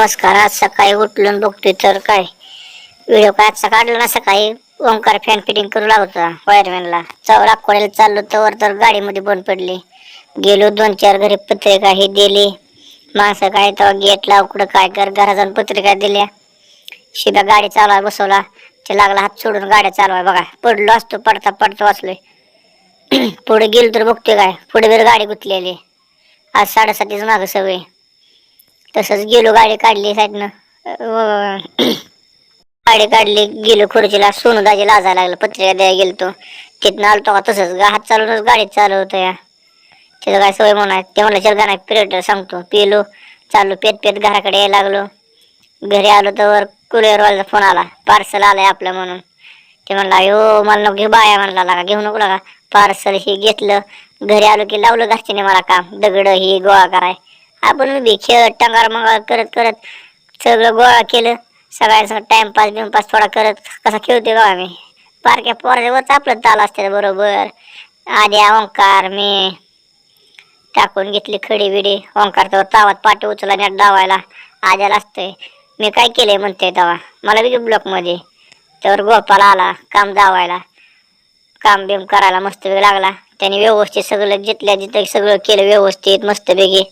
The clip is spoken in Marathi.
नमस्कार. आज सकाळी उठलो बघतोय तर काय व्हिडिओ काय आजचा काढला ना सकाळी. ओंकार फॅन फिटिंग करू लागला वायरमॅनला. अकोल्याला चाललो तर गाडीमध्ये बंद पडली. गेलो 2-4 घरी पत्रिका ही दिली. माणसं काय तेव्हा गेट लाव कुठं काय कर, घरा जाऊन पत्रिका दिल्या. शिदा गाडी चालवाय बसवला. ते लागला हात सोडून गाड्या चालवाय. बघा पडलो असतो, पडता पडता वाचलोय. पुढे गेलो तर बघतोय काय पुढे बिर गाडी गुतलेली. आज 7:30 मागं सवय. तसंच गेलो, गाडी काढली साईडनं. गाडी काढली, गेलो खुर्चीला. सोनू दाजी लाजायला लागलं, पत्रिका द्यायला गेलो तो. तिथनं आलतो का तसंच हात चालवूनच गाडी चालवतो या. त्याचं काय सवय म्हणा. ते म्हणलं चल गाणं पिरियड सांगतो. पिलो, चाललो पेत पेत घराकडे यायला लागलो. घरी आलो तर कुरिअरवाल्याचा फोन आला, पार्सल आलंय आपलं म्हणून. ते म्हणला हो मला नको घेऊ बाया, म्हणला लागा घेऊ नको लागा. पार्सल हे घेतलं. घरी आलो की लावलं घरच्याने मला काम, दगड ही गोळा कराय. आपण बी खेळत टंगार मंगाळ करत करत सगळं गोळा केलं. सगळ्यांसंग टाइमपास बिमपास थोडा करत कसा खेळते बघा मी. बारक्या पोराच्यावरच आपलं ताल असते बरोबर. आद्या, ओंकार, मी टाकून घेतली खडी बिडी. ओंकार तर तावात पाठी उचला नेट डावायला. आद्याला असतंय मी काय केलंय म्हणते तेव्हा मला बी ब्लॉक मध्ये. तर गोपाल आला काम जावायला, काम बिम करायला मस्त लागला. त्याने व्यवस्थित सगळं जिथल्या जिथं सगळं केलं व्यवस्थित मस्तपैकी.